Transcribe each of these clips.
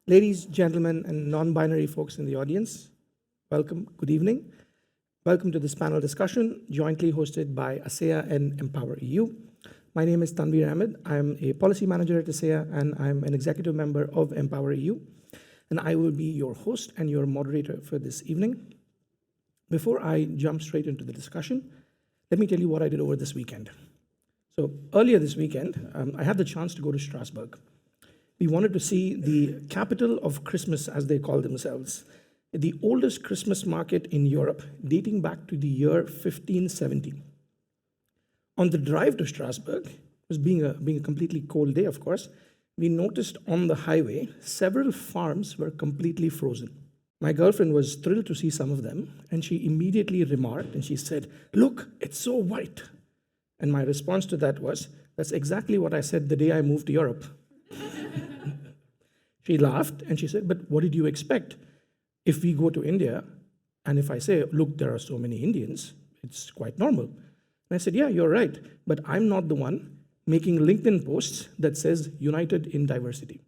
Ladies, gentlemen, and non-binary folks in the audience, welcome, good evening. Welcome to this panel discussion jointly hosted by ASEA and Empower EU. My name is Tanveer Ahmed. I'm a policy manager at ASEA and I'm an executive member of Empower EU. And I will be your host and your moderator for this evening. Before I jump straight into the discussion, let me tell you what I did over this weekend. So earlier this weekend, I had the chance to go to Strasbourg. We wanted to see the capital of Christmas, as they call themselves, the oldest Christmas market in Europe, dating back to the year 1570. On the drive to Strasbourg, it was being a completely cold day, of course, we noticed on the highway several farms were completely frozen. My girlfriend was thrilled to see some of them, and she immediately remarked, and she said, "Look, it's so white." And my response to that was, "That's exactly what I said the day I moved to Europe." She laughed, and she said, "But what did you expect? If we go to India, and if I say, look, there are so many Indians, it's quite normal." And I said, "Yeah, you're right, but I'm not the one making LinkedIn posts that says united in diversity."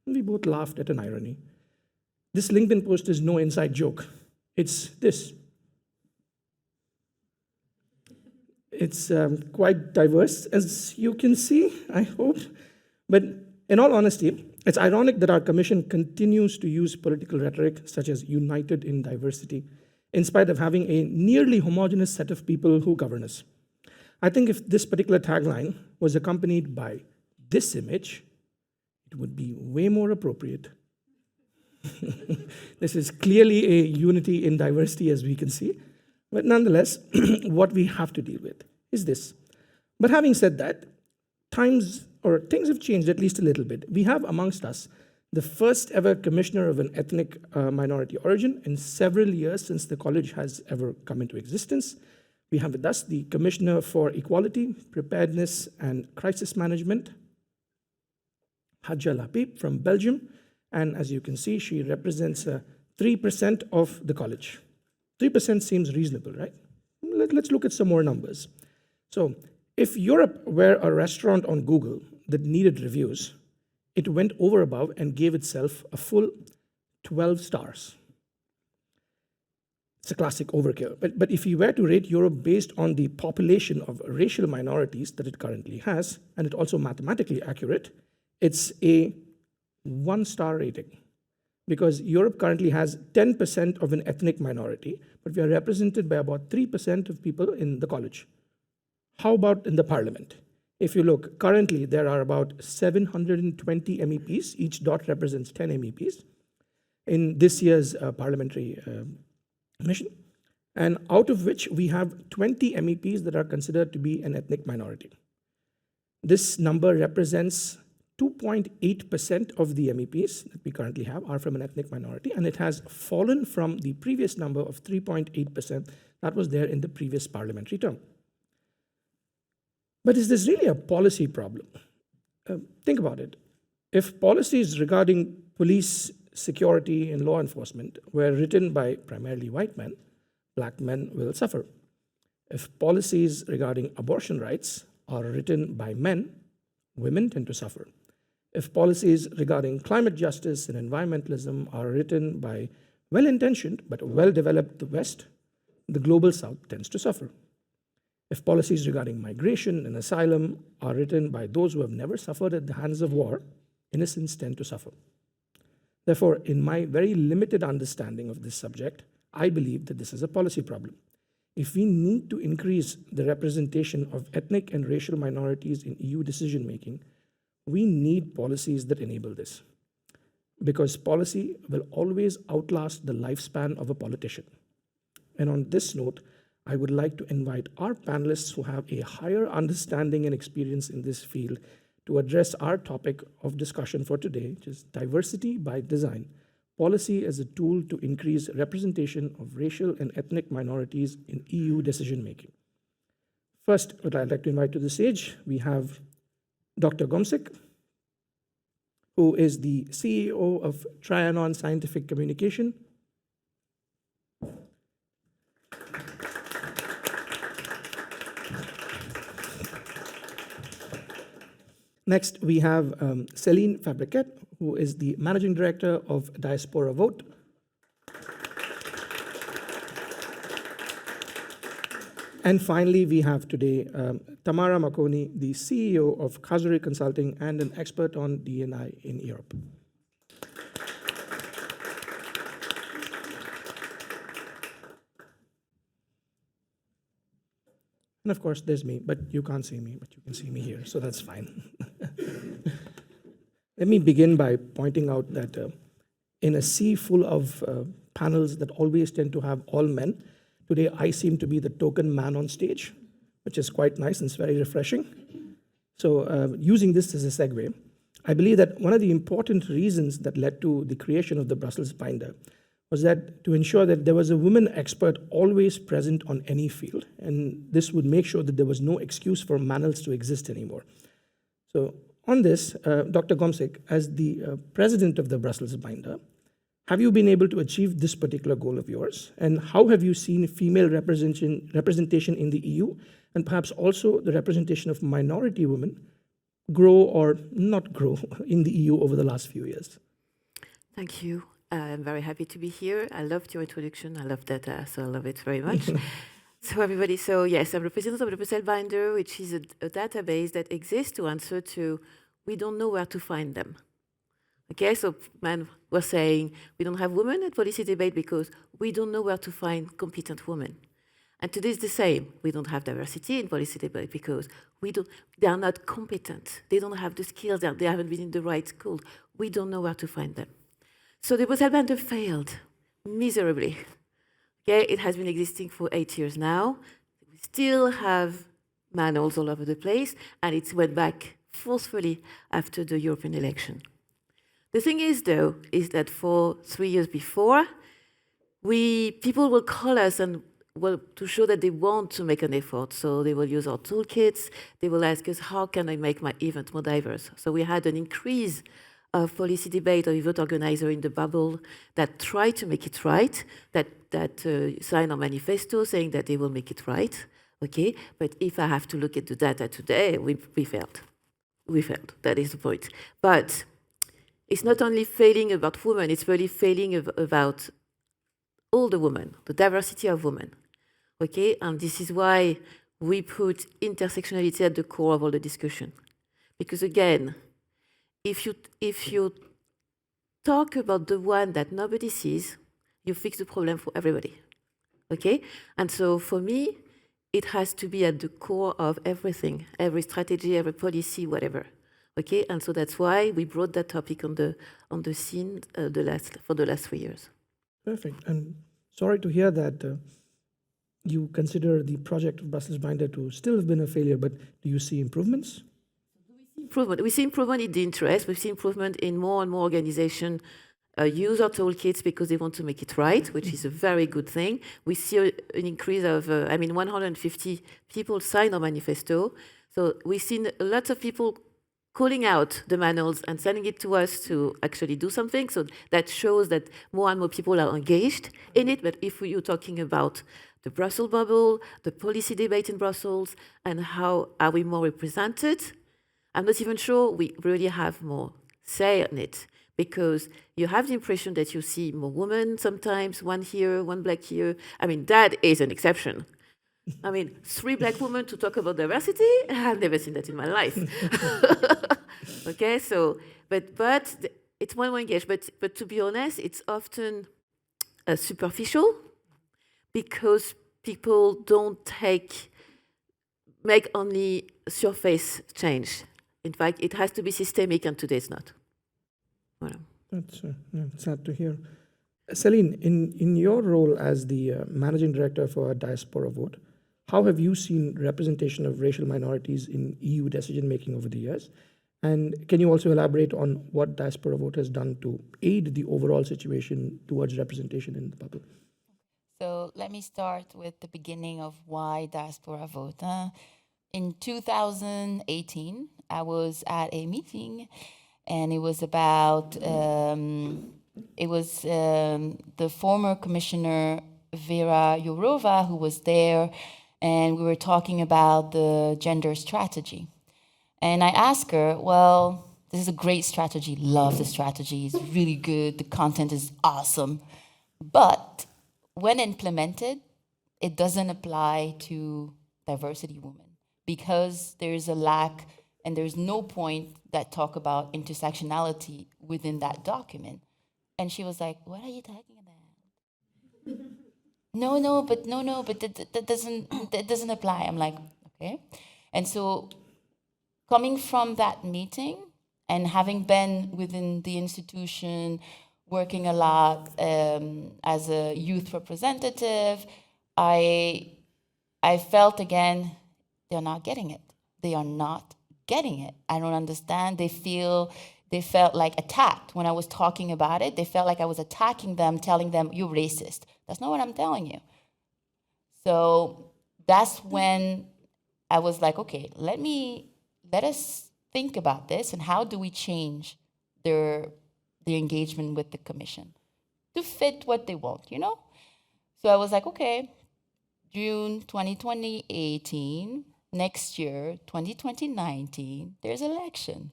And we both laughed at an irony. This LinkedIn post is no inside joke. It's this. It's quite diverse, as you can see, I hope. But in all honesty, it's ironic that our commission continues to use political rhetoric such as united in diversity, in spite of having a nearly homogeneous set of people who govern us. I think if this particular tagline was accompanied by this image, it would be way more appropriate. This is clearly a unity in diversity, as we can see. But nonetheless, what we have to deal with is this. But having said that, things have changed at least a little bit. We have amongst us the first ever commissioner of an ethnic minority origin in several years since the college has ever come into existence. We have with us the Commissioner for Equality, Preparedness, and Crisis Management, Hadja Lapip from Belgium. And as you can see, she represents 3% of the college. 3% seems reasonable, right? Let's look at some more numbers. So if Europe were a restaurant on Google that needed reviews, it went over above and gave itself a full 12 stars. It's a classic overkill. But if you were to rate Europe based on the population of racial minorities that it currently has, and it's also mathematically accurate, it's a 1-star rating. Because Europe currently has 10% of an ethnic minority, but we are represented by about 3% of people in the college. How about in the parliament? If you look, currently there are about 720 MEPs. Each dot represents 10 MEPs in this year's parliamentary mission, and out of which we have 20 MEPs that are considered to be an ethnic minority. This number represents 2.8% of the MEPs that we currently have are from an ethnic minority, and it has fallen from the previous number of 3.8% that was there in the previous parliamentary term. But is this really a policy problem? Think about it. If policies regarding police, security, and law enforcement were written by primarily white men, black men will suffer. If policies regarding abortion rights are written by men, women tend to suffer. If policies regarding climate justice and environmentalism are written by well-intentioned but well-developed West, the global South tends to suffer. If policies regarding migration and asylum are written by those who have never suffered at the hands of war, innocents tend to suffer. Therefore, in my very limited understanding of this subject, I believe that this is a policy problem. If we need to increase the representation of ethnic and racial minorities in EU decision-making, we need policies that enable this. Because policy will always outlast the lifespan of a politician. And on this note, I would like to invite our panelists who have a higher understanding and experience in this field to address our topic of discussion for today, which is diversity by design, policy as a tool to increase representation of racial and ethnic minorities in EU decision-making. First, what I'd like to invite to the stage, we have Dr. Ngomsik, who is the CEO of Trianon Scientific Communication. Next, we have Celine Fabrequette, who is the Managing Director of DiasporaVote. And finally, we have today Tamara Makoni, the CEO of Kazuri Consulting and an expert on D&I in Europe. And of course, there's me, but you can't see me, but you can see me here, so that's fine. Let me begin by pointing out that in a sea full of panels that always tend to have all men, today I seem to be the token man on stage, which is quite nice and it's very refreshing. So using this as a segue, I believe that one of the important reasons that led to the creation of the Brussels Binder was that to ensure that there was a woman expert always present on any field, and this would make sure that there was no excuse for manels to exist anymore. So on this, Dr. Ngomsik, as the president of the Brussels Binder, have you been able to achieve this particular goal of yours? And how have you seen female representation in the EU, and perhaps also the representation of minority women grow or not grow in the EU over the last few years? Thank you. I'm very happy to be here. I loved your introduction. I love data, so I love it very much. So everybody, so yes, I'm the president of the Brussels Binder, which is a database that exists to answer to, we don't know where to find them. Okay, so man, we're saying we don't have women at policy debate because we don't know where to find competent women. And today is the same. We don't have diversity in policy debate because they are not competent. They don't have the skills, they haven't been in the right school. We don't know where to find them. So the Brussels Binder failed miserably. Okay, it has been existing for 8 years now. We still have manuals all over the place, and it went back forcefully after the European election. The thing is, though, is that for 3 years before, people will call us and to show that they want to make an effort. So they will use our toolkits. They will ask us, how can I make my event more diverse? So we had an increase of policy debate or event organizer in the bubble that tried to make it right, that signed a manifesto saying that they will make it right. Okay, but if I have to look at the data today, we failed. We failed. That is the point. But it's not only failing about women, it's really failing about all the women, the diversity of women. Okay, and this is why we put intersectionality at the core of all the discussion. Because again, if you talk about the one that nobody sees, you fix the problem for everybody. Okay, and so for me, it has to be at the core of everything, every strategy, every policy, whatever. Okay, and so that's why we brought that topic on the scene for the last 3 years. Perfect. And sorry to hear that you consider the project of Brussels Binder to still have been a failure, but do you see improvements? We see improvement in the interest. We see improvement in more and more organizations use our toolkits because they want to make it right, which is a very good thing. We see an increase of, 150 people signed our manifesto. So we've seen lots of people calling out the manuals and sending it to us to actually do something. So that shows that more and more people are engaged in it. But if you're talking about the Brussels bubble, the policy debate in Brussels, and how are we more represented, I'm not even sure we really have more say on it, because you have the impression that you see more women sometimes, one here, one black here. I mean, that is an exception. I mean, 3 black women to talk about diversity? I've never seen that in my life. Okay, so, but it's more engaged. But to be honest, it's often superficial because people don't make only surface change. In fact, it has to be systemic, and today it's not. Voilà. That's sad to hear. Celine, in your role as the managing director for DiasporaVote, how have you seen representation of racial minorities in EU decision-making over the years? And can you also elaborate on what DiasporaVote has done to aid the overall situation towards representation in the bubble? So let me start with the beginning of why DiasporaVote. In 2018, I was at a meeting, and it was about, the former commissioner Vera Jourova who was there, and we were talking about the gender strategy. And I asked her, well, this is a great strategy. Love the strategy. It's really good. The content is awesome. But when implemented, it doesn't apply to diversity women because there's a lack and there's no point that talk about intersectionality within that document. And she was like, what are you talking about? No, but that doesn't apply. I'm like, okay. And so coming from that meeting and having been within the institution, working a lot as a youth representative, I felt again, they're not getting it. They are not getting it. I don't understand. They felt like attacked when I was talking about it. They felt like I was attacking them, telling them, you're racist. That's not what I'm telling you. So that's when I was like, okay, let us think about this and how do we change their engagement with the commission to fit what they want, you know? So I was like, okay, June 2018, next year, 2019, there's election.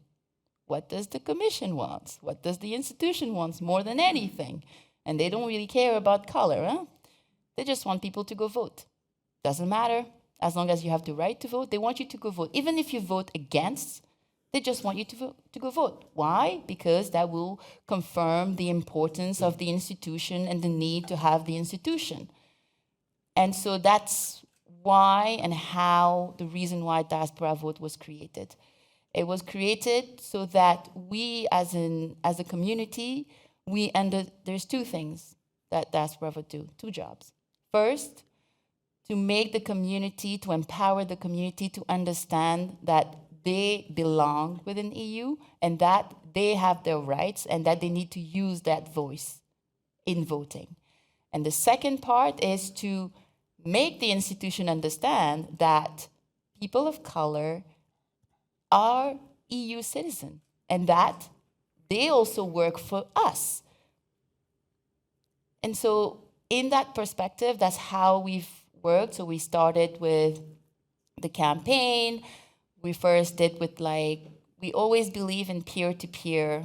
What does the commission want? What does the institution want more than anything? And they don't really care about color, huh? They just want people to go vote. Doesn't matter. As long as you have the right to vote, they want you to go vote. Even if you vote against, they just want you to go vote. Why? Because that will confirm the importance of the institution and the need to have the institution. And so that's why and how the reason why DiasporaVote was created. It was created so that we as a community, there's two things that DiasporaVote do, two jobs. First, to make the community, to empower the community to understand that they belong within EU and that they have their rights and that they need to use that voice in voting. And the second part is to make the institution understand that people of color are EU citizens and that they also work for us. And so in that perspective, that's how we've worked. So we started with the campaign. We first did with we always believe in peer-to-peer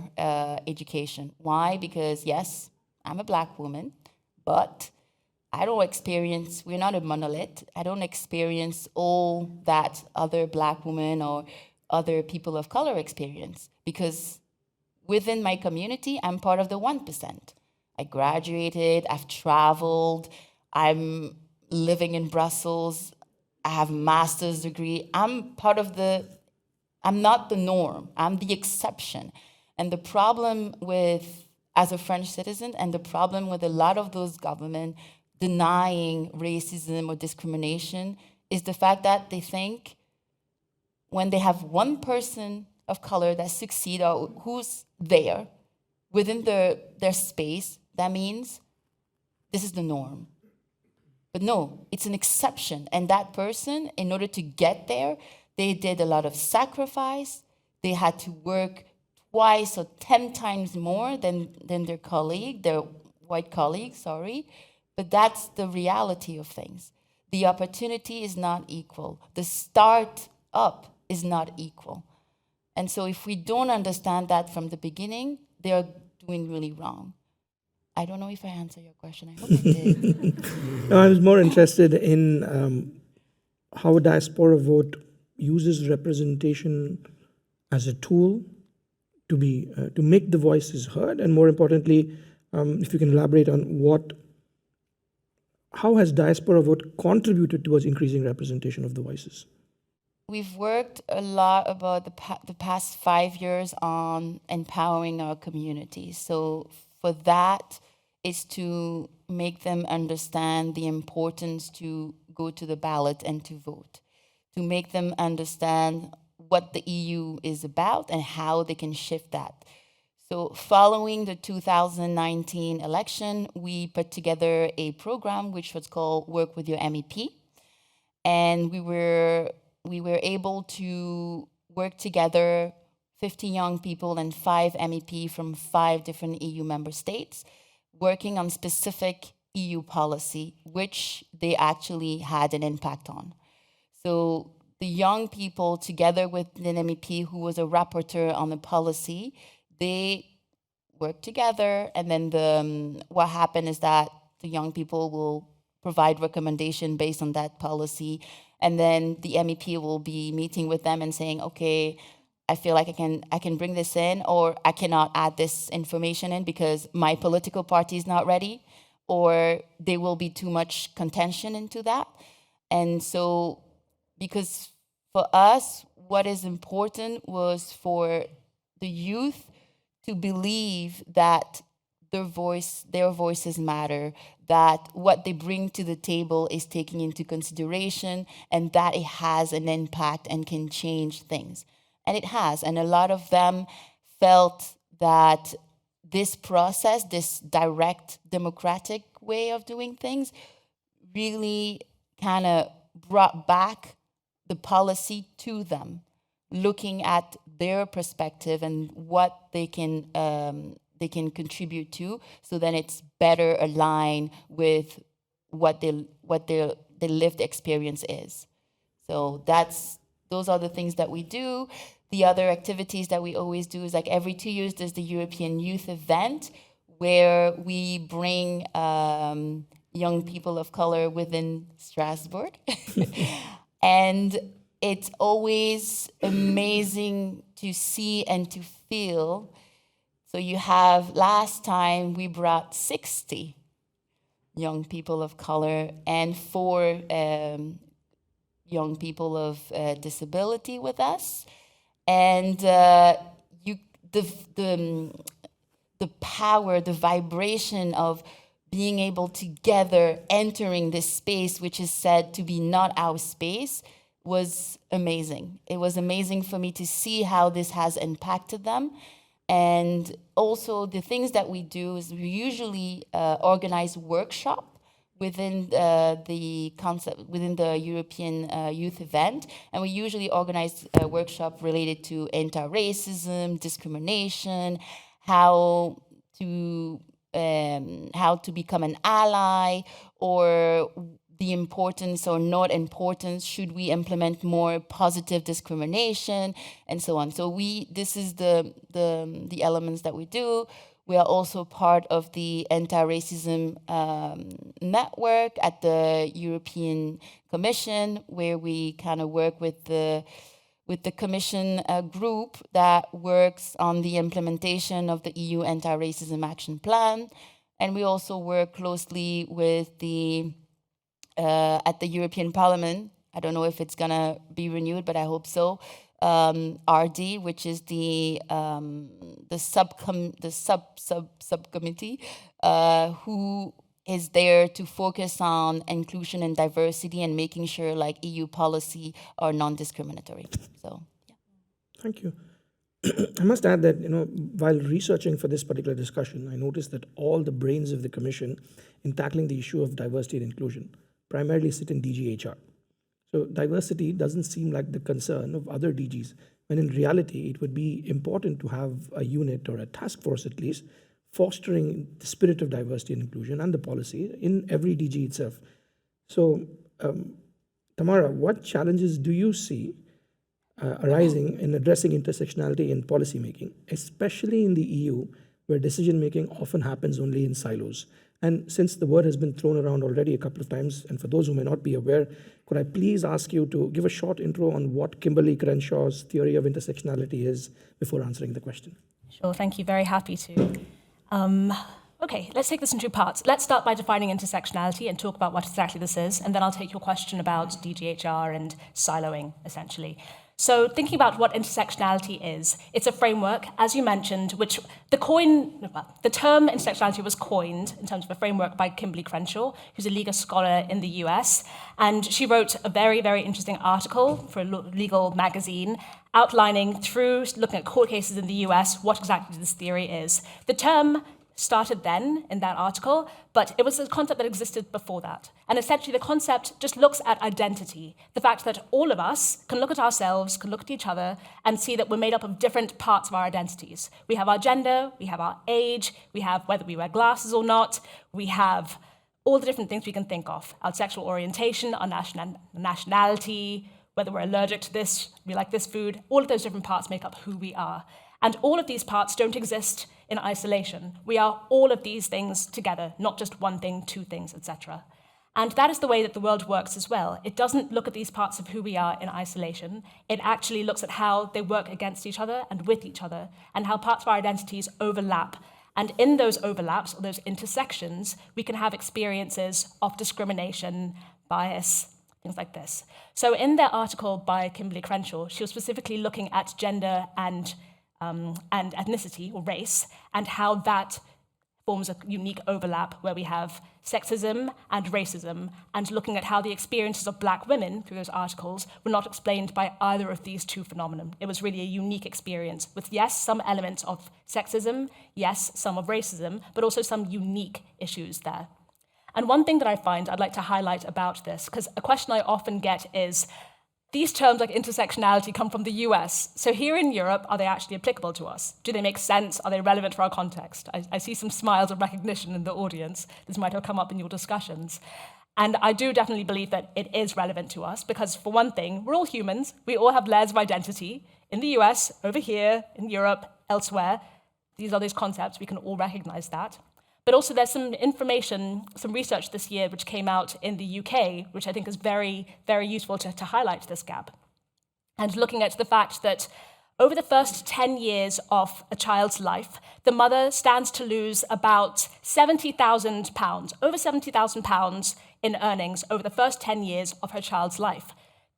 education. Why? Because yes, I'm a Black woman, but I don't experience, we're not a monolith. I don't experience all that other Black women or other people of color experience because within my community, I'm part of the 1%. I graduated, I've traveled, I'm living in Brussels, I have a master's degree. I'm not the norm, I'm the exception. And the problem as a French citizen, and the problem with a lot of those governments denying racism or discrimination is the fact that they think when they have one person of color that succeeds or who's there within their space, that means this is the norm. But no, it's an exception. And that person, in order to get there, they did a lot of sacrifice. They had to work twice or 10 times more than their white colleague, sorry. But that's the reality of things. The opportunity is not equal. The start up is not equal. And so if we don't understand that from the beginning, they are doing really wrong. I don't know if I answered your question. I hope I did. No, I was more interested in how DiasporaVote uses representation as a tool to make the voices heard, and more importantly, if you can elaborate on how has DiasporaVote contributed towards increasing representation of the voices? We've worked a lot about the past 5 years on empowering our communities. So for that is to make them understand the importance to go to the ballot and to vote, to make them understand what the EU is about and how they can shift that. So following the 2019 election, we put together a program which was called Work with Your MEP. And we were able to work together, 50 young people and 5 MEP from 5 different EU member states, working on specific EU policy, which they actually had an impact on. So the young people, together with an MEP who was a rapporteur on the policy, they work together, and then what happened is that the young people will provide recommendation based on that policy, and then the MEP will be meeting with them and saying, okay, I feel like I can bring this in, or I cannot add this information in because my political party is not ready, or there will be too much contention into that. And so, because for us, what is important was for the youth to believe that their voices matter, that what they bring to the table is taken into consideration, and that it has an impact and can change things. And it has, and a lot of them felt that this process, this direct democratic way of doing things, really kind of brought back the policy to them, looking at their perspective and what they can contribute to, so then it's better aligned with what their lived experience is. So those are the things that we do. The other activities that we always do is, like, every 2 years there's the European Youth Event, where we bring young people of color within Strasbourg. And it's always amazing to see and to feel. So you have, last time we brought 60 young people of color and 4 young people of disability with us. And the power, the vibration of being able together entering this space, which is said to be not our space, was amazing. It was amazing for me to see how this has impacted them. And also the things that we do is we usually organize workshop within the concept, within the European Youth Event. And we usually organize a workshop related to anti-racism, discrimination, how to become an ally, or the importance or not importance, should we implement more positive discrimination, and so on. So this is the elements that we do. We are also part of the anti-racism network at the European Commission, where we kind of work with the Commission group that works on the implementation of the EU Anti-Racism Action Plan. And we also work closely with at the European Parliament. I don't know if it's gonna be renewed, but I hope so. RD, which is the subcommittee who is there to focus on inclusion and diversity and making sure, like, EU policy are non-discriminatory. So, yeah. Thank you. I must add that, while researching for this particular discussion, I noticed that all the brains of the Commission in tackling the issue of diversity and inclusion primarily sit in DGHR. So diversity doesn't seem like the concern of other DGs, when in reality, it would be important to have a unit or a task force, at least, fostering the spirit of diversity and inclusion and the policy in every DG itself. So, Tamara, what challenges do you see arising in addressing intersectionality in policymaking, especially in the EU, where decision-making often happens only in silos? And since the word has been thrown around already a couple of times, and for those who may not be aware, could I please ask you to give a short intro on what Kimberly Crenshaw's theory of intersectionality is before answering the question? Sure, thank you. Very happy to. Okay, let's take this in 2 parts. Let's start by defining intersectionality and talk about what exactly this is, and then I'll take your question about DGHR and siloing, essentially. So thinking about what intersectionality is, it's a framework, as you mentioned, which the term intersectionality was coined in terms of a framework by Kimberly Crenshaw, who's a legal scholar in the US. And she wrote a very, very interesting article for a legal magazine outlining, through looking at court cases in the US, what exactly this theory is. The term started then in that article, but it was a concept that existed before that. And essentially the concept just looks at identity, the fact that all of us can look at ourselves, can look at each other, and see that we're made up of different parts of our identities. We have our gender, we have our age, we have whether we wear glasses or not, we have all the different things we can think of, our sexual orientation, our nationality, whether we're allergic to this, we like this food, all of those different parts make up who we are. And all of these parts don't exist in isolation. We are all of these things together, not just one thing, two things, etc. And that is the way that the world works as well. It doesn't look at these parts of who we are in isolation. It actually looks at how they work against each other and with each other, and how parts of our identities overlap. And in those overlaps, or those intersections, we can have experiences of discrimination, bias, things like this. So in their article by Kimberly Crenshaw, she was specifically looking at gender and ethnicity, or race, and how that forms a unique overlap where we have sexism and racism, and looking at how the experiences of Black women through those articles were not explained by either of these two phenomena. It was really a unique experience with, yes, some elements of sexism, yes, some of racism, but also some unique issues there. And one thing that I find I'd like to highlight about this, because a question I often get is, these terms like intersectionality come from the US. So here in Europe, are they actually applicable to us? Do they make sense? Are they relevant for our context? I see some smiles of recognition in the audience. This might have come up in your discussions. And I do definitely believe that it is relevant to us because, for one thing, we're all humans. We all have layers of identity. In the US, over here, in Europe, elsewhere, these are those concepts. We can all recognize that. But also there's some information, some research this year which came out in the UK, which I think is very, very useful to highlight this gap. And looking at the fact that over the first 10 years of a child's life, the mother stands to lose about £70,000, over £70,000 in earnings over the first 10 years of her child's life,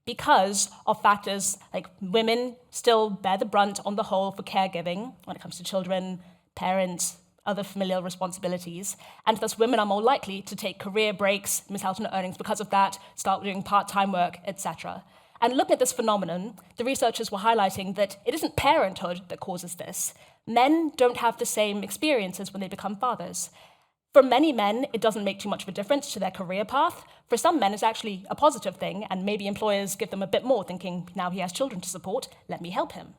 because of factors like women still bear the brunt on the whole for caregiving when it comes to children, parents, other familial responsibilities, and thus women are more likely to take career breaks, miss out on earnings because of that, start doing part-time work, etc. And looking at this phenomenon, the researchers were highlighting that it isn't parenthood that causes this. Men don't have the same experiences when they become fathers. For many men, it doesn't make too much of a difference to their career path. For some men, it's actually a positive thing, and maybe employers give them a bit more, thinking, now he has children to support, let me help him.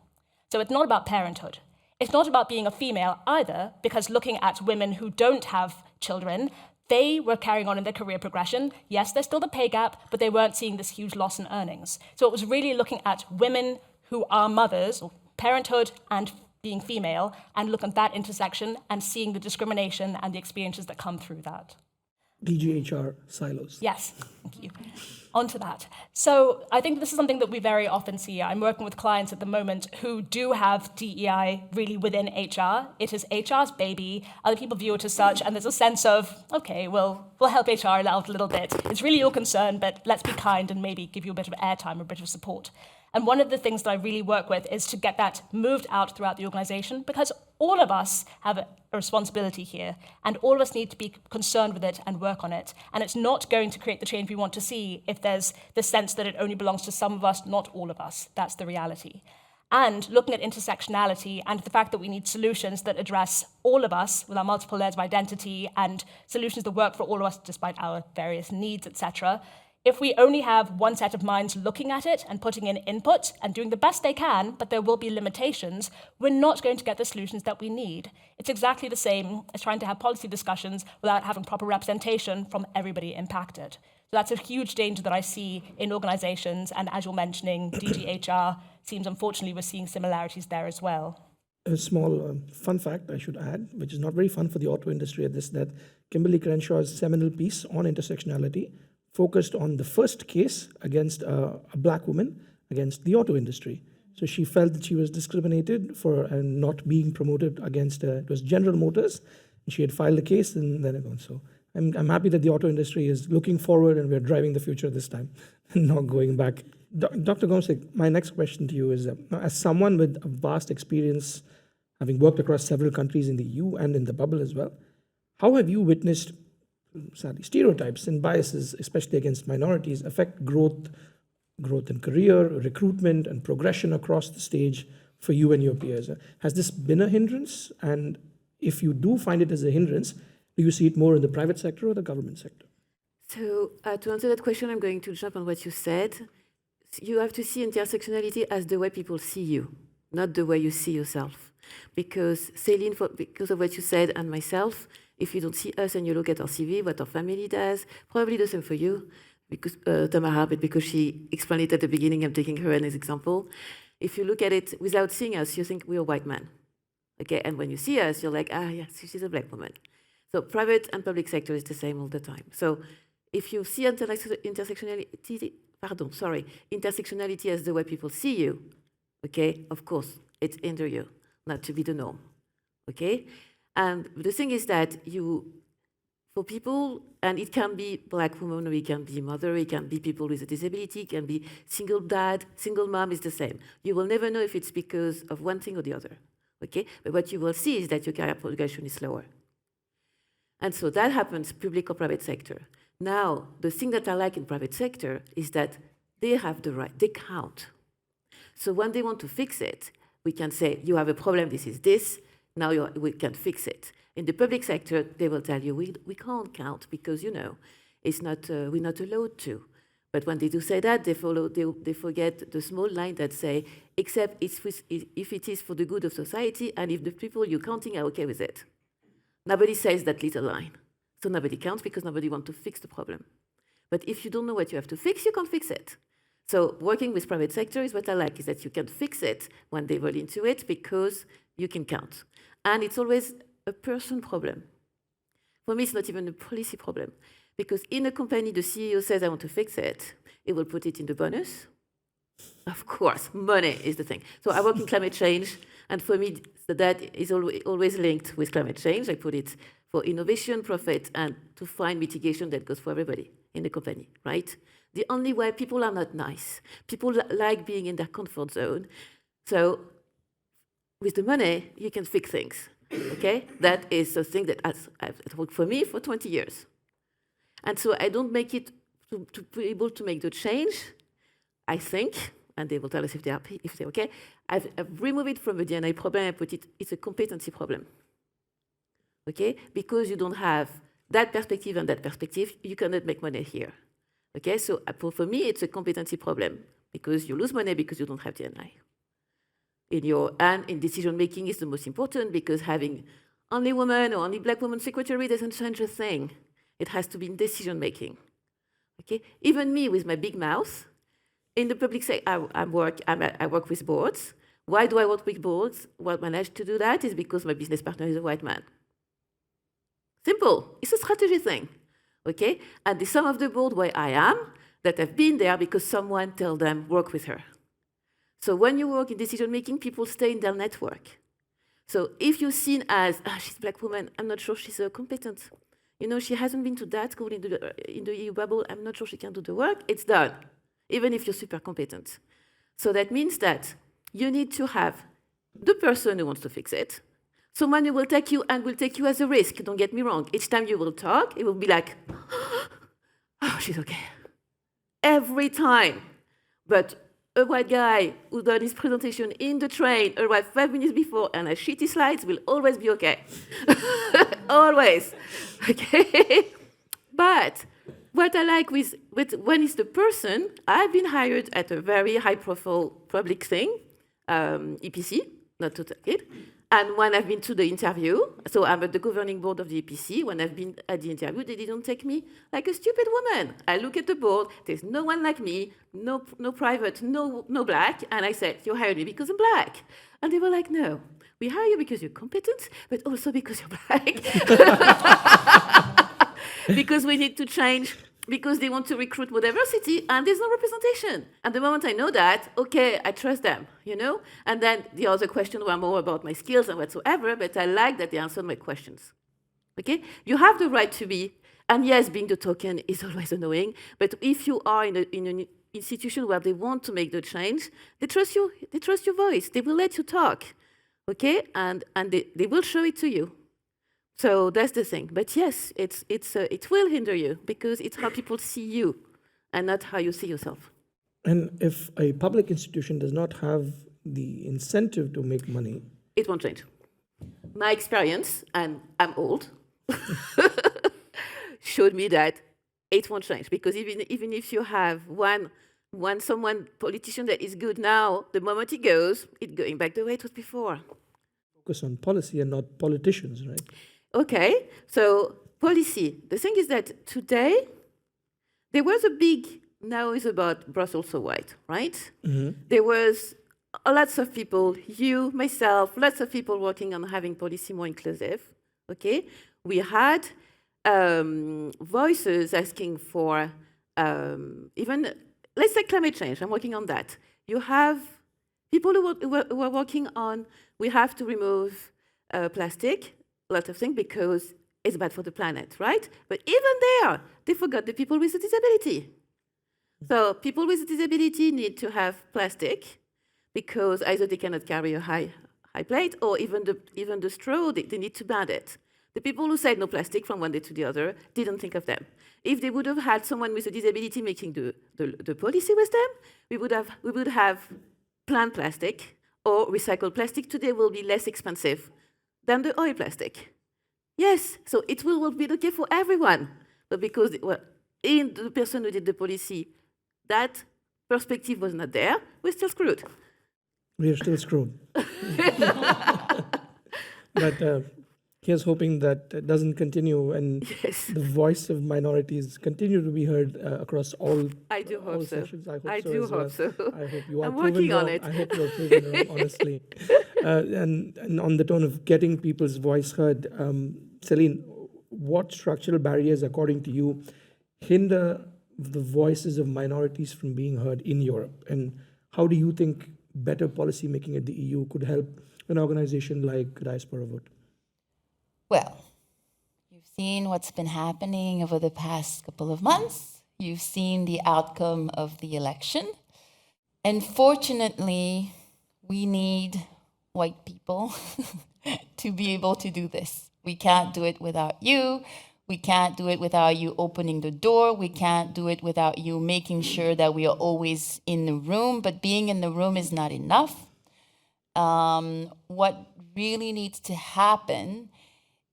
So it's not about parenthood. It's not about being a female either, because looking at women who don't have children, they were carrying on in their career progression. Yes, there's still the pay gap, but they weren't seeing this huge loss in earnings. So it was really looking at women who are mothers, or parenthood and being female, and look at that intersection and seeing the discrimination and the experiences that come through that. DGHR silos. Yes, thank you. On to that. So I think this is something that we very often see. I'm working with clients at the moment who do have DEI really within HR. It is HR's baby. Other people view it as such, and there's a sense of, okay, we'll help HR out a little bit. It's really your concern, but let's be kind and maybe give you a bit of airtime or a bit of support. And one of the things that I really work with is to get that moved out throughout the organization, because all of us have a responsibility here, and all of us need to be concerned with it and work on it. And it's not going to create the change we want to see if there's the sense that it only belongs to some of us, not all of us. That's the reality. And looking at intersectionality and the fact that we need solutions that address all of us with our multiple layers of identity and solutions that work for all of us despite our various needs, etc. If we only have one set of minds looking at it and putting in input and doing the best they can, but there will be limitations, we're not going to get the solutions that we need. It's exactly the same as trying to have policy discussions without having proper representation from everybody impacted. So that's a huge danger that I see in organizations, and as you're mentioning, DGHR seems unfortunately we're seeing similarities there as well. A small fun fact I should add, which is not very fun for the auto industry at this, that Kimberly Crenshaw's seminal piece on intersectionality focused on the first case against a Black woman against the auto industry. So she felt that she was discriminated for not being promoted against, it was General Motors, and she had filed a case, and then it went. So I'm happy that the auto industry is looking forward and we're driving the future this time, and not going back. Dr. Ngomsik, my next question to you is, as someone with a vast experience, having worked across several countries in the EU and in the bubble as well, how have you witnessed, sadly, stereotypes and biases, especially against minorities, affect growth in career, recruitment, and progression across the stage for you and your peers? Has this been a hindrance? And if you do find it as a hindrance, do you see it more in the private sector or the government sector? So to answer that question, I'm going to jump on what you said. You have to see intersectionality as the way people see you, not the way you see yourself. Because Celine, because of what you said, and myself, if you don't see us and you look at our CV, what our family does, probably the same for you. because Tamara, but because she explained it at the beginning, I'm taking her as an example. If you look at it without seeing us, you think we're a white man. Okay, and when you see us, you're like, ah, yes, she's a black woman. So private and public sector is the same all the time. So if you see intersectionality as the way people see you, okay, of course, it's hinder you, not to be the norm, okay? And the thing is that for people, and it can be black woman, or it can be mother, it can be people with a disability, it can be single dad, single mom, is the same. You will never know if it's because of one thing or the other, okay? But what you will see is that your career progression is slower. And so that happens public or private sector. Now, the thing that I like in private sector is that they have the right, they count. So when they want to fix it, we can say, you have a problem, this is this, now we can fix it. In the public sector, they will tell you, we can't count because, you know, it's not, we're not allowed to. But when they do say that, they forget the small line that say, except if it is for the good of society and if the people you're counting are okay with it. Nobody says that little line. So nobody counts because nobody wants to fix the problem. But if you don't know what you have to fix, you can't fix it. So working with private sector is what I like, is that you can fix it when they roll into it because you can count. And it's always a person problem. For me, it's not even a policy problem. Because in a company, the CEO says, I want to fix it. It will put it in the bonus. Of course, money is the thing. So I work in climate change, and for me, that is always linked with climate change. I put it for innovation, profit, and to find mitigation that goes for everybody in the company, right? The only way people are not nice. People like being in their comfort zone. So with the money, you can fix things, okay? That is a thing that has worked for me for 20 years. And so I don't make it to be able to make the change, I think, and they will tell us if they're okay. I've removed it from the DNA problem and put it's a competency problem. Okay? Because you don't have that perspective and that perspective, you cannot make money here. Okay? So for me, it's a competency problem because you lose money because you don't have DNA. And in decision making is the most important because having only women or only black women secretary doesn't change a thing. It has to be in decision making. Okay? Even me with my big mouth, in the public sector, I work with boards. Why do I work with boards? What managed to do that is because my business partner is a white man. Simple. It's a strategy thing. Okay? And the some of the board where I am, that have been there because someone told them, work with her. So when you work in decision making, people stay in their network. So if you're seen as, she's a black woman, I'm not sure she's competent. You know, she hasn't been to that school in the EU bubble, I'm not sure she can do the work, it's done. Even if you're super competent. So that means that you need to have the person who wants to fix it, someone who will take you and will take you as a risk, don't get me wrong. Each time you will talk, it will be like, oh, she's okay. Every time. But a white guy who done his presentation in the train, arrived 5 minutes before, and has shitty slides will always be okay. Always. Okay? But what I like with when it's the person, I've been hired at a very high-profile public thing, EPC, not to take it. And when I've been to the interview, so I'm at the governing board of the EPC, when I've been at the interview, they didn't take me like a stupid woman. I look at the board, there's no one like me, no private, no black, and I said, you hired me because I'm black. And they were like, no, we hire you because you're competent, but also because you're black. Because we need to change, because they want to recruit more diversity, and there's no representation. And the moment I know that, okay, I trust them, you know? And then the other questions were more about my skills and whatsoever, but I like that they answered my questions. Okay? You have the right to be, and yes, being the token is always annoying, but if you are in an institution where they want to make the change, they trust you, they trust your voice, they will let you talk, okay? And they will show it to you. So that's the thing. But yes, it will hinder you because it's how people see you and not how you see yourself. And if a public institution does not have the incentive to make money, it won't change. My experience, and I'm old, showed me that it won't change because even if you have someone politician that is good now, the moment he goes, it's going back the way it was before. focus on policy and not politicians, right? Okay, so policy. The thing is that today, there was a big noise about Brussels so white, right? There was lots of people, you, myself, lots of people working on having policy more inclusive, okay? We had voices asking for even, let's say climate change, I'm working on that. You have people who are working on, we have to remove plastic, a lot of things, because it's bad for the planet, right? But even there, they forgot the people with a disability. So people with a disability need to have plastic because either they cannot carry a high plate or even the straw, they need to ban it. The people who said no plastic from one day to the other didn't think of them. If they would have had someone with a disability making the policy with them, we would have plant plastic or recycled plastic today will be less expensive than the oil plastic. Yes, so it will be okay for everyone. But because in the person who did the policy, that perspective was not there, we're still screwed. We are still screwed. But here's hoping that it doesn't continue and Yes. the voice of minorities continue to be heard across all I do hope all so. sessions. I hope I so do as hope well. so. I hope you are I'm proven working on wrong. it. I hope you are proven wrong, honestly. And on the tone of getting people's voice heard, Celine, what structural barriers, according to you, hinder the voices of minorities from being heard in Europe? And how do you think better policy making at the EU could help an organization like DiasporaVote? Well, you've seen what's been happening over the past couple of months. You've seen the outcome of the election. And fortunately, we need white people to be able to do this. We can't do it without you. We can't do it without you opening the door. We can't do it without you making sure that we are always in the room. But being in the room is not enough. What really needs to happen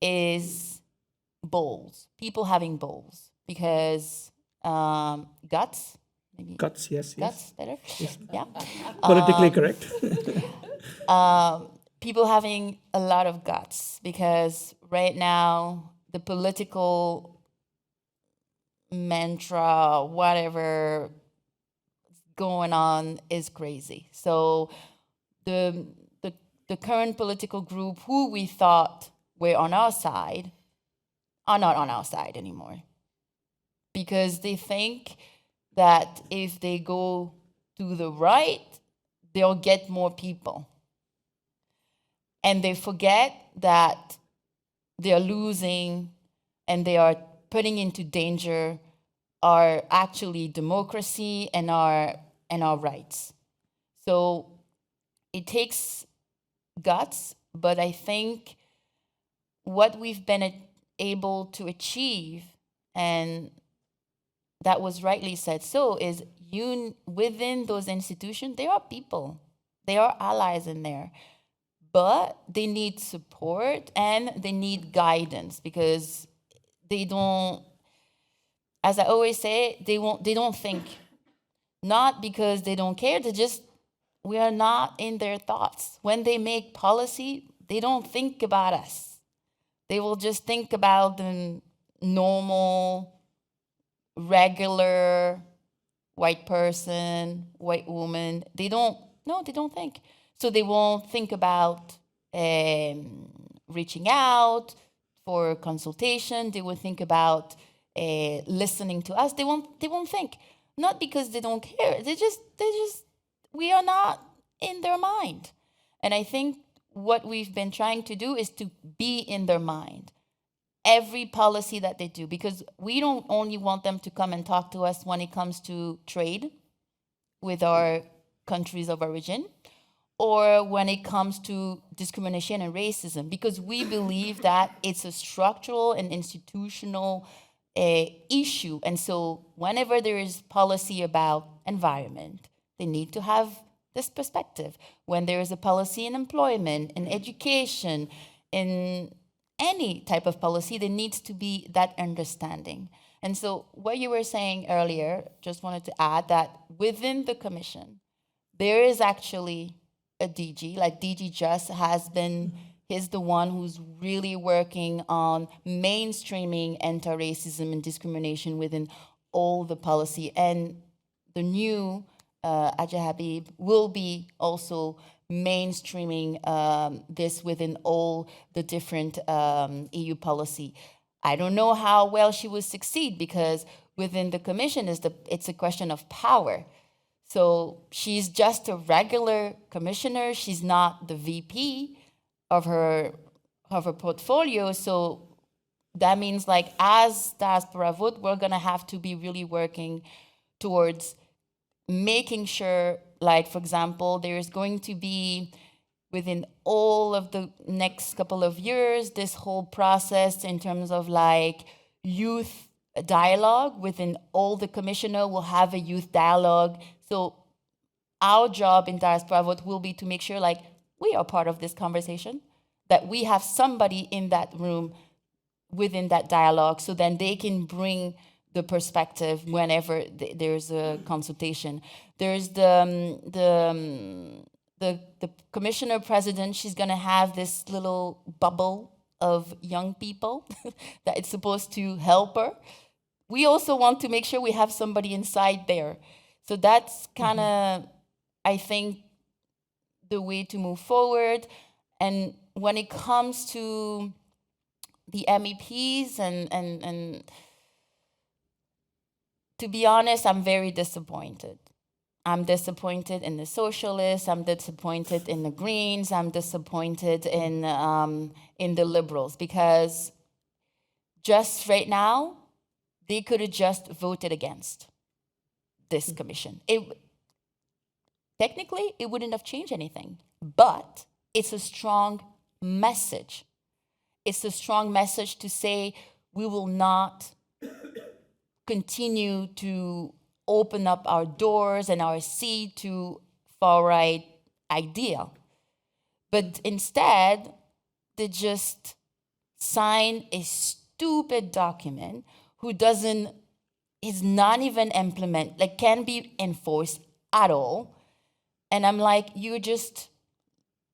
is bowls, people having bowls, because guts, maybe Guts, yes, guts better, yeah. Politically correct. People having a lot of guts, because right now the political mantra, whatever going on, is crazy. So the current political group who we thought were on our side are not on our side anymore, because they think that if they go to the right, they'll get more people. And they forget that they are losing and they are putting into danger our actually democracy and our rights. So it takes guts, but I think what we've been able to achieve, and that was rightly said so, is within those institutions, there are people, there are allies in there, but they need support and they need guidance, because they don't, as I always say, they don't think, not because they don't care, we are not in their thoughts. When they make policy, they don't think about us. They will just think about the normal, regular white person, white woman. They don't think. So they won't think about reaching out for consultation. They will think about listening to us. They won't think. Not because they don't care. We are not in their mind. And I think what we've been trying to do is to be in their mind. Every policy that they do, because we don't only want them to come and talk to us when it comes to trade with our countries of origin, or when it comes to discrimination and racism, because we believe that it's a structural and institutional issue. And so whenever there is policy about environment, they need to have this perspective. When there is a policy in employment, in education, in any type of policy, there needs to be that understanding. And so what you were saying earlier, just wanted to add that within the commission, there is actually a DG, like DG Just has been, he's the one who's really working on mainstreaming anti-racism and discrimination within all the policy. And the new Aja Habib will be also mainstreaming this within all the different EU policy. I don't know how well she will succeed, because within the commission it's a question of power. So she's just a regular commissioner. She's not the VP of her portfolio. So that means, like, as DiasporaVote, we're gonna have to be really working towards making sure, like, for example, there's going to be within all of the next couple of years, this whole process in terms of like youth dialogue within all the commissioner will have a youth dialogue. So our job in DiasporaVote will be to make sure, like, we are part of this conversation, that we have somebody in that room within that dialogue, so then they can bring the perspective whenever there's a consultation. There's the commissioner president. She's gonna have this little bubble of young people that it's supposed to help her. We also want to make sure we have somebody inside there. So that's kind of, I think, the way to move forward. And when it comes to the MEPs and to be honest, I'm very disappointed. I'm disappointed in the socialists. I'm disappointed in the Greens. I'm disappointed in the liberals, because just right now, they could have just voted against this commission. Technically, it wouldn't have changed anything, but it's a strong message. It's a strong message to say we will not continue to open up our doors and our seat to far-right idea. But instead, they just sign a stupid document is not even can't be enforced at all. And I'm like, you're just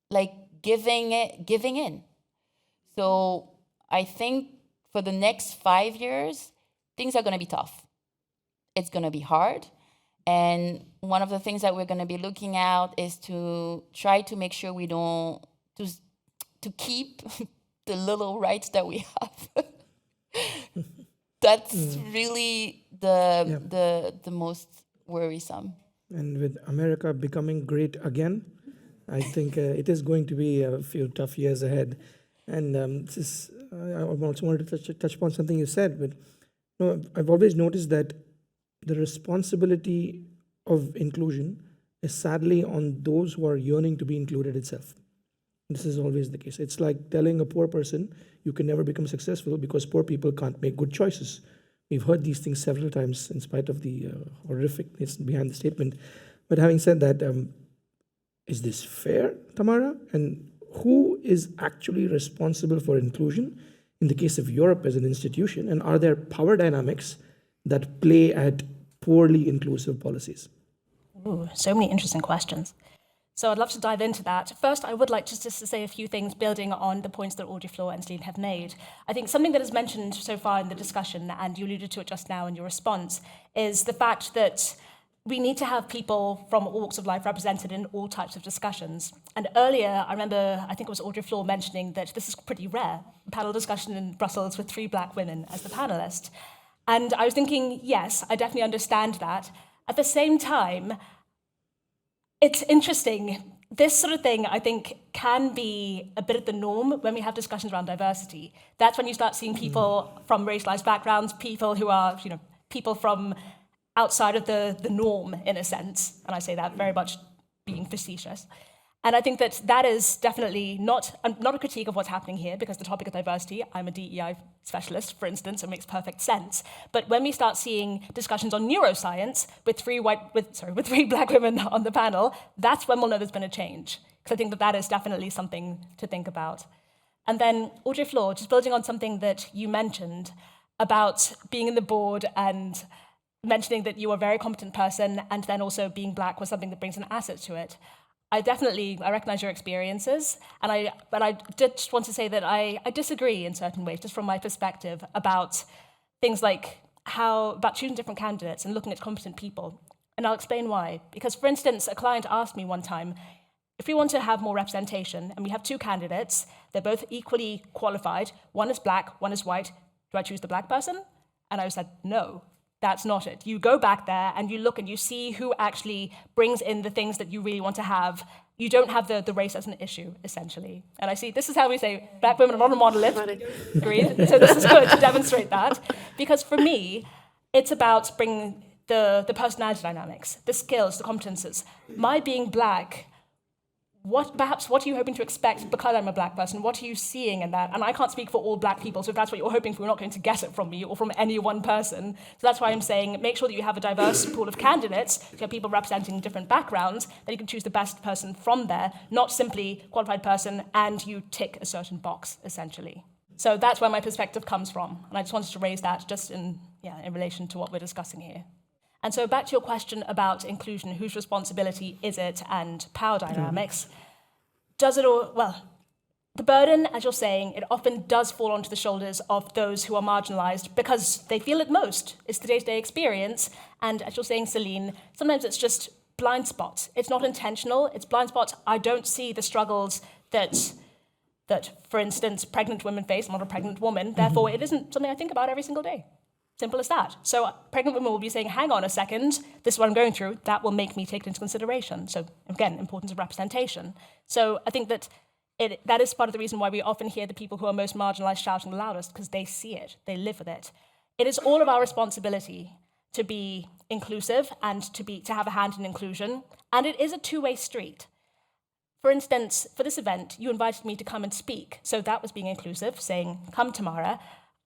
like giving in. So I think for the next 5 years, things are gonna be tough. It's gonna be hard. And one of the things that we're gonna be looking at is to try to make sure we don't, to keep the little rights that we have. That's really the most worrisome. And with America becoming great again, I think it is going to be a few tough years ahead. And I also wanted to touch upon something you said, but I've always noticed that the responsibility of inclusion is sadly on those who are yearning to be included itself. This is always the case. It's like telling a poor person you can never become successful because poor people can't make good choices. We've heard these things several times in spite of the horrificness behind the statement. But having said that, is this fair, Tamara? And who is actually responsible for inclusion in the case of Europe as an institution? And are there power dynamics that play at poorly inclusive policies? Ooh, so many interesting questions. So I'd love to dive into that. First, I would like just to say a few things building on the points that Audrey-Flore and Celine have made. I think something that is mentioned so far in the discussion, and you alluded to it just now in your response, is the fact that we need to have people from all walks of life represented in all types of discussions. And earlier, I remember, I think it was Audrey-Flore mentioning that this is pretty rare, a panel discussion in Brussels with 3 Black women as the panelist. And I was thinking, yes, I definitely understand that. At the same time, it's interesting. This sort of thing, I think, can be a bit of the norm when we have discussions around diversity. That's when you start seeing people from racialized backgrounds, people who are, people from outside of the norm, in a sense. And I say that very much being facetious. And I think that is definitely not a critique of what's happening here, because the topic of diversity, I'm a DEI specialist, for instance, it makes perfect sense. But when we start seeing discussions on neuroscience with 3 Black women on the panel, that's when we'll know there's been a change. Because I think that is definitely something to think about. And then Audrey-Flore, just building on something that you mentioned about being in the board and mentioning that you are a very competent person, and then also being Black was something that brings an asset to it. I recognize your experiences, but I did just want to say that I disagree in certain ways, just from my perspective, about things like about choosing different candidates and looking at competent people. And I'll explain why. Because, for instance, a client asked me one time, if we want to have more representation and we have two candidates, they're both equally qualified, one is black, one is white, do I choose the black person? And I said, no, that's not it. You go back there and you look and you see who actually brings in the things that you really want to have. You don't have the race as an issue, essentially. And I see, this is how we say, black women are not a monolith. Agreed? So this is good to demonstrate that. Because for me, it's about bringing the personality dynamics, the skills, the competences. My being black, what are you hoping to expect because I'm a black person? What are you seeing in that? And I can't speak for all black people, so if that's what you're hoping for, you're not going to get it from me or from any one person. So that's why I'm saying make sure that you have a diverse pool of candidates, you have people representing different backgrounds, then you can choose the best person from there, not simply qualified person and you tick a certain box, essentially. So that's where my perspective comes from. And I just wanted to raise that just in relation to what we're discussing here. And so back to your question about inclusion, whose responsibility is it, and power dynamics. Does it all, well, the burden, as you're saying, it often does fall onto the shoulders of those who are marginalized because they feel it most. It's the day-to-day experience. And as you're saying, Celine, sometimes it's just blind spots. It's not intentional, it's blind spots. I don't see the struggles that, for instance, pregnant women face. I'm not a pregnant woman, therefore it isn't something I think about every single day. Simple as that. So pregnant women will be saying, hang on a second, this is what I'm going through. That will make me take it into consideration. So again, importance of representation. So I think that that is part of the reason why we often hear the people who are most marginalized shouting the loudest, because they see it, they live with it. It is all of our responsibility to be inclusive and to have a hand in inclusion. And it is a two-way street. For instance, for this event, you invited me to come and speak. So that was being inclusive, saying, come, Tamara.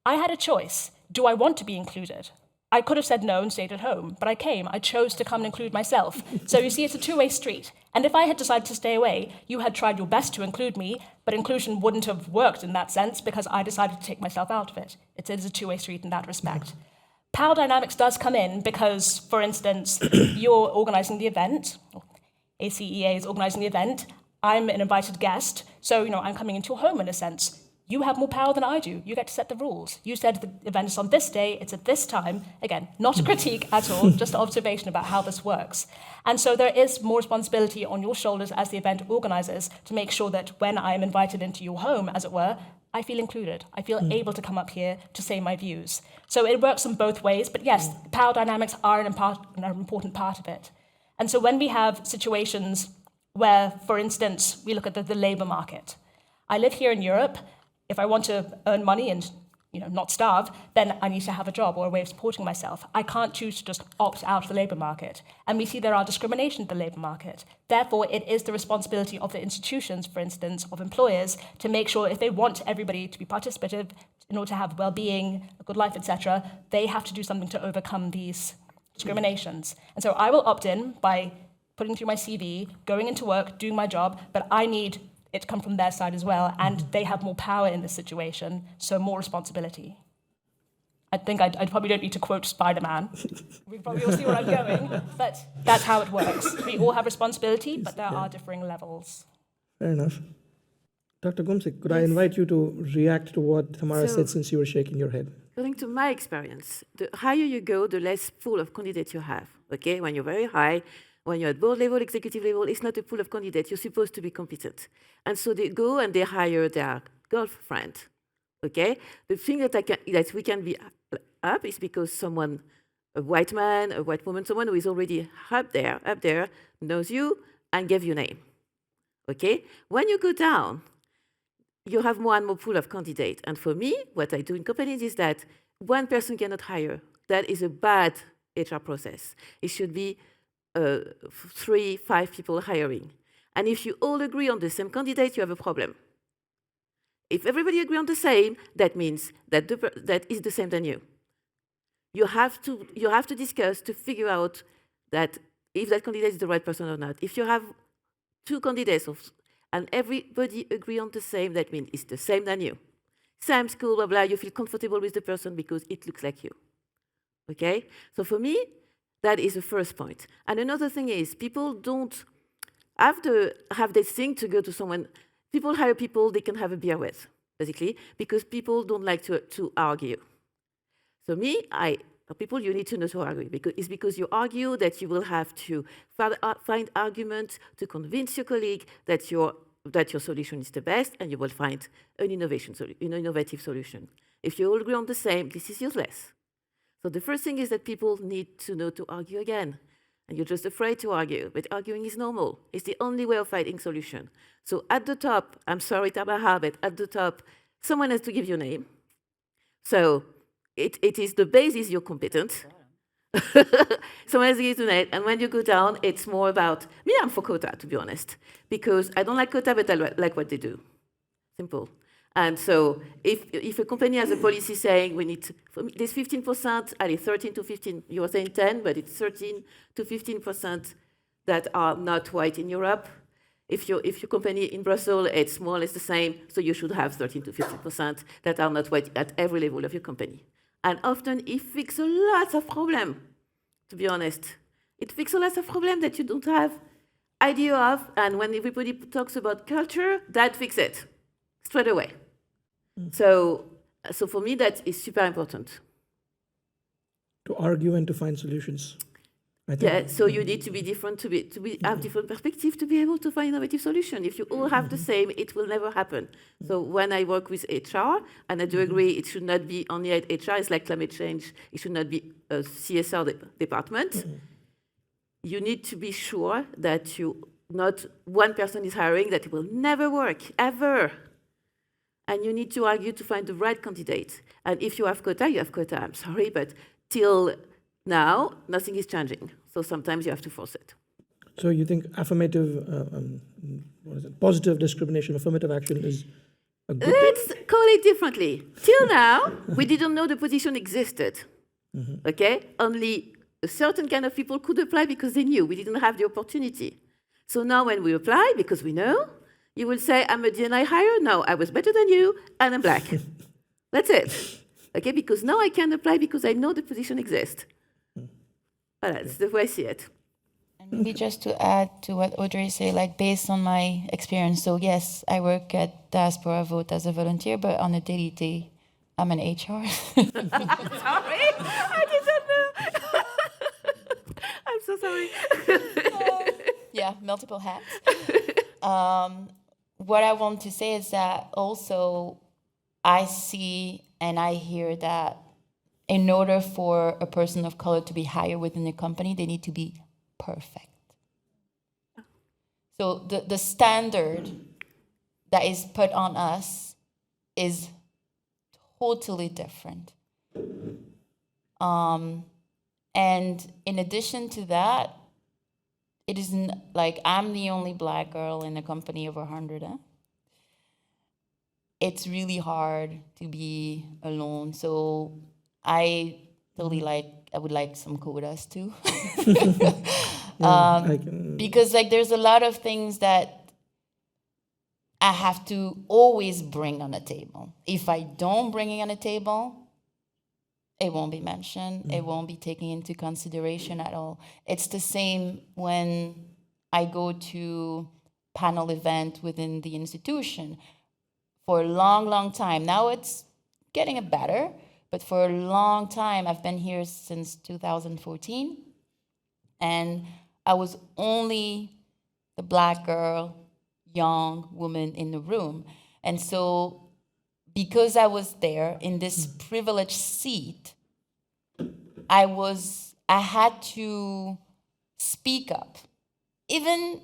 I had a choice. Do I want to be included? I could have said no and stayed at home, but I came. I chose to come and include myself. So you see, it's a two-way street. And if I had decided to stay away, you had tried your best to include me, but inclusion wouldn't have worked in that sense because I decided to take myself out of it. It is a two-way street in that respect. Power dynamics does come in because, for instance, you're organizing the event, ACEA is organizing the event, I'm an invited guest, so I'm coming into your home in a sense. You have more power than I do. You get to set the rules. You said the event is on this day, it's at this time. Again, not a critique at all, just an observation about how this works. And so there is more responsibility on your shoulders as the event organizers to make sure that when I am invited into your home, as it were, I feel included. I feel able to come up here to say my views. So it works in both ways, but yes, power dynamics are an important part of it. And so when we have situations where, for instance, we look at the labor market. I live here in Europe. If I want to earn money and not starve, then I need to have a job or a way of supporting myself. I can't choose to just opt out of the labour market. And we see there are discrimination in the labour market. Therefore, it is the responsibility of the institutions, for instance, of employers, to make sure if they want everybody to be participative in order to have well-being, a good life, etc., they have to do something to overcome these discriminations. And so I will opt in by putting through my CV, going into work, doing my job, but I need it to come from their side as well, and they have more power in this situation, so more responsibility. I think I probably don't need to quote Spider-Man. We probably all see where I'm going, but that's how it works. We all have responsibility, but there are differing levels. Fair enough. Dr. Ngomsik, could I invite you to react to what Tamara said since you were shaking your head? According to my experience, the higher you go, the less pool of candidates you have. Okay, when you're very high, when you're at board level, executive level, it's not a pool of candidates. You're supposed to be competent. And so they go and they hire their girlfriend. Okay? The thing that we can be up is because someone, a white man, a white woman, someone who is already up there, knows you and gave you a name. Okay? When you go down, you have more and more pool of candidates. And for me, what I do in companies is that one person cannot hire. That is a bad HR process. It should be 3, 5 people hiring. And if you all agree on the same candidate, you have a problem. If everybody agree on the same, that means that that is the same than you. You have to discuss to figure out that if that candidate is the right person or not. If you have 2 candidates and everybody agree on the same, that means it's the same than you. Same school, blah, blah, you feel comfortable with the person because it looks like you. Okay? So for me, that is the first point. And another thing is, people don't have this thing to go to someone. People hire people they can have a beer with, basically, because people don't like to argue. So me, I People, you need to know to argue. It's because you argue that you will have to find arguments to convince your colleague that your solution is the best, and you will find an innovative solution. If you all agree on the same, this is useless. So the first thing is that people need to know to argue again. And you're just afraid to argue, but arguing is normal. It's the only way of finding solution. So at the top, I'm sorry, Tamara, but at the top, someone has to give you a name. So it is the basis you're competent. Someone has to give you a name, and when you go down, it's more about, me, I'm for quota, to be honest, because I don't like quota, but I like what they do. Simple. And so if a company has a policy saying we need, there's 15%, 13 to 15, you were saying 10, but it's 13 to 15% that are not white in Europe. If your company in Brussels, it's more or less the same, so you should have 13 to 15% that are not white at every level of your company. And often it fixes a lot of problems, to be honest. It fixes a lot of problems that you don't have idea of, and when everybody talks about culture, that fixes it straight away. So for me, that is super important. To argue and to find solutions. I think. Yeah, so you need to be different, have different perspective to be able to find innovative solution. If you all have the same, it will never happen. So when I work with HR, and I do agree, it should not be only at HR, it's like climate change, it should not be a CSR department. You need to be sure that not one person is hiring, that it will never work, ever. And you need to argue to find the right candidate. And if you have quota, you have quota. I'm sorry, but till now, nothing is changing. So sometimes you have to force it. So you think affirmative, positive discrimination, affirmative action is a good thing? Let's call it differently. Till now, we didn't know the position existed. Okay? Only a certain kind of people could apply because they knew. We didn't have the opportunity. So now when we apply, because we know, you will say, I'm a D&I hire. No, I was better than you, and I'm black. That's it. Okay? Because now I can apply because I know the position exists. Voilà, that's the way I see it. And maybe just to add to what Audrey said, like based on my experience, so yes, I work at DiasporaVote as a volunteer, but on a daily day, I'm an HR. Sorry, I didn't know. I'm so sorry. Yeah, multiple hats. What I want to say is that also I see and I hear that in order for a person of color to be hired within a company, they need to be perfect. So the standard that is put on us is totally different. And in addition to that, it isn't like I'm the only black girl in a company of 100. It's really hard to be alone. So I totally I would like some quotas too. Because like there's a lot of things that I have to always bring on the table. If I don't bring it on the table, it won't be mentioned. It won't be taken into consideration at all. It's the same when I go to panel event within the institution. For a long, long time. Now it's getting better, but for a long time, I've been here since 2014, and I was only the black girl, young woman in the room. And so because I was there in this privileged seat, I had to speak up. Even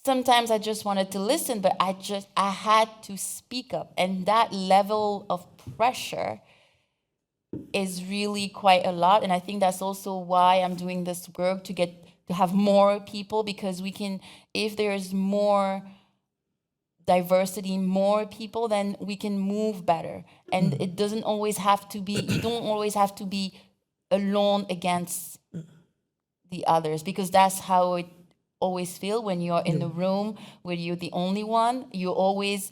sometimes I just wanted to listen, but I had to speak up. And that level of pressure is really quite a lot. And I think that's also why I'm doing this work, to have more people, because we can, if there's more diversity, more people, then we can move better. And it doesn't always have to be, you don't always have to be alone against the others, because that's how it always feel when you're in the room where you're the only one. You always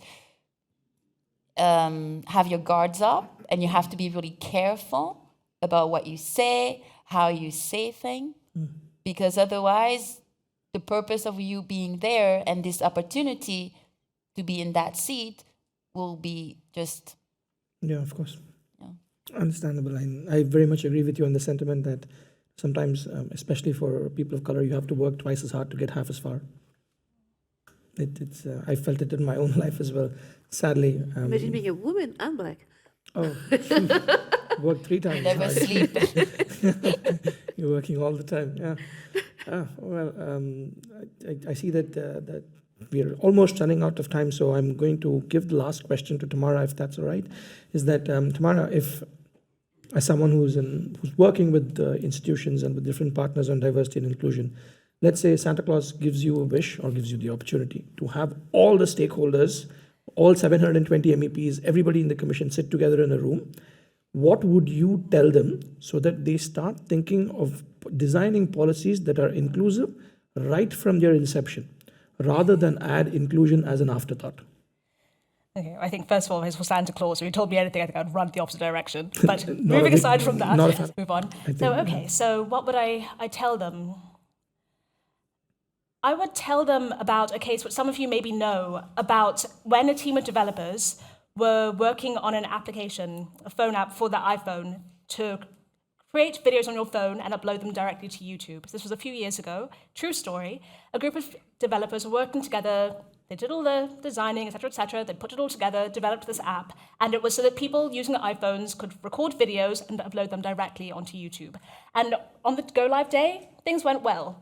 have your guards up, and you have to be really careful about what you say, how you say things, because otherwise the purpose of you being there and this opportunity to be in that seat will be just... Yeah, of course. Yeah. Understandable. And I very much agree with you on the sentiment that sometimes, especially for people of color, you have to work twice as hard to get half as far. I felt it in my own life as well, sadly. Imagine being a woman and black. Oh, work 3 times. Never hard. sleep. You're working all the time, yeah. I see that we're almost running out of time, so I'm going to give the last question to Tamara, if that's all right. Is that, Tamara, if as someone who's working with institutions and with different partners on diversity and inclusion, let's say Santa Claus gives you a wish or gives you the opportunity to have all the stakeholders, all 720 MEPs, everybody in the commission sit together in a room, what would you tell them so that they start thinking of designing policies that are inclusive right from their inception, rather than add inclusion as an afterthought? Okay, I think first of all, for Santa Claus, if you told me anything, I think I'd run the opposite direction. But moving aside from that, let's move on. So what would I tell them? I would tell them about a case which some of you maybe know, about when a team of developers were working on an application, a phone app for the iPhone, to create videos on your phone and upload them directly to YouTube. This was a few years ago. True story. A group of developers were working together. They did all the designing, et cetera, they put it all together, developed this app, and it was so that people using their iPhones could record videos and upload them directly onto YouTube. And on the go-live day, things went well.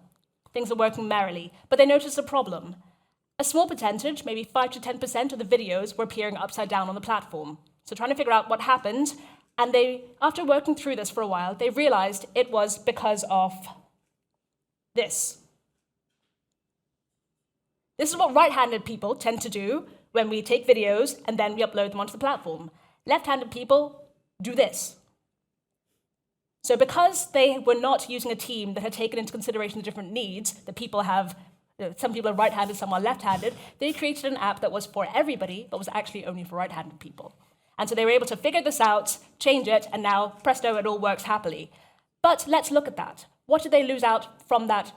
Things are working merrily, but they noticed a problem. A small percentage, maybe 5 to 10% of the videos were appearing upside down on the platform. So trying to figure out what happened, and they, after working through this for a while, they realized it was because of this. This is what right-handed people tend to do when we take videos and then we upload them onto the platform. Left-handed people do this. So because they were not using a team that had taken into consideration the different needs that people have, some people are right-handed, some are left-handed, they created an app that was for everybody, but was actually only for right-handed people. And so they were able to figure this out, change it, and now, presto, it all works happily. But let's look at that. What did they lose out from that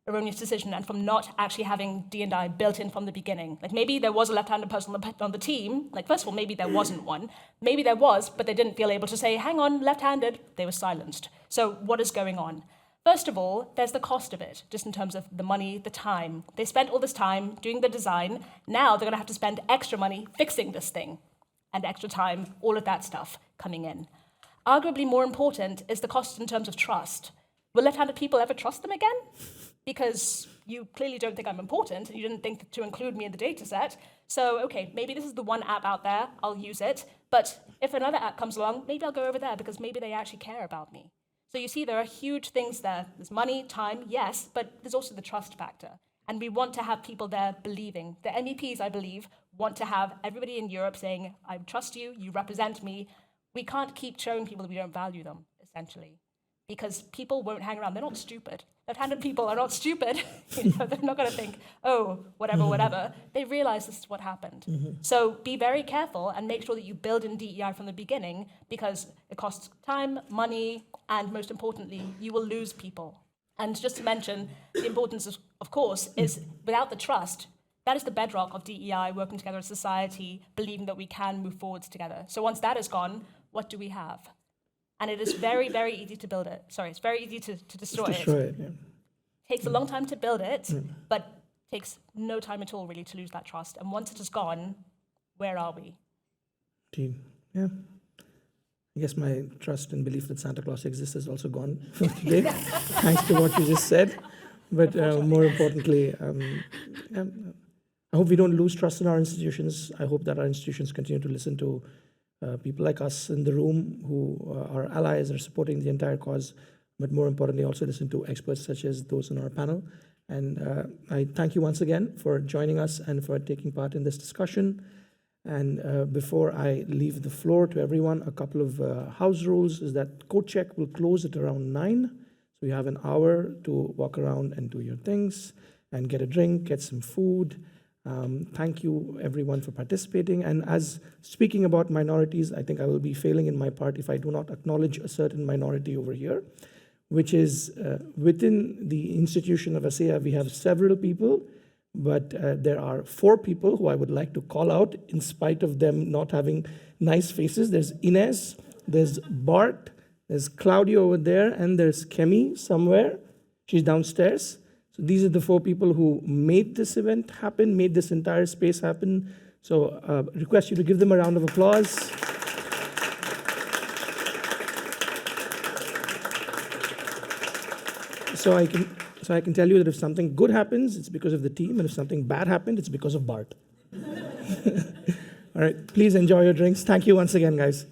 erroneous decision and from not actually having D&I built in from the beginning? Like maybe there was a left-handed person on the team. Like first of all, maybe there wasn't one. Maybe there was, but they didn't feel able to say, hang on, left-handed. They were silenced. So what is going on? First of all, there's the cost of it, just in terms of the money, the time. They spent all this time doing the design. Now they're going to have to spend extra money fixing this thing and extra time, all of that stuff coming in. Arguably more important is the cost in terms of trust. Will left-handed people ever trust them again? Because you clearly don't think I'm important, and you didn't think to include me in the data set. So, okay, maybe this is the one app out there, I'll use it. But if another app comes along, maybe I'll go over there because maybe they actually care about me. So you see, there are huge things there. There's money, time, yes, but there's also the trust factor. And we want to have people there believing. The MEPs, I believe, want to have everybody in Europe saying, I trust you, you represent me. We can't keep showing people that we don't value them, essentially, because people won't hang around. They're not stupid. Left-handed people are not stupid. They're not going to think, oh, whatever. They realize this is what happened. So be very careful and make sure that you build in DEI from the beginning, because it costs time, money, and most importantly, you will lose people. And just to mention, the importance, of course, is without the trust, that is the bedrock of DEI, working together as society, believing that we can move forwards together. So once that is gone, what do we have? And it is very, very easy to build it. Sorry, it's very easy to destroy it. Yeah. Takes a long time to build it, but takes no time at all, really, to lose that trust. And once it is gone, where are we? Indeed. Yeah. I guess my trust and belief that Santa Claus exists is also gone today, thanks to what you just said. But more importantly, I hope we don't lose trust in our institutions. I hope that our institutions continue to listen to people like us in the room who are allies, are supporting the entire cause, but more importantly, also listen to experts such as those on our panel. And I thank you once again for joining us and for taking part in this discussion. And before I leave the floor to everyone, a couple of house rules is that code check will close at around 9. So you have an hour to walk around and do your things and get a drink, get some food. Thank you everyone for participating. And as speaking about minorities, I think I will be failing in my part if I do not acknowledge a certain minority over here, which is within the institution of ASEA, we have several people, but there are 4 people who I would like to call out in spite of them not having nice faces. There's Inez, there's Bart, there's Claudio over there, and there's Kemi somewhere. She's downstairs. So these are the 4 people who made this event happen, made this entire space happen. So request you to give them a round of applause. So I can tell you that if something good happens, it's because of the team, and if something bad happened, it's because of Bart. All right, please enjoy your drinks. Thank you once again, guys.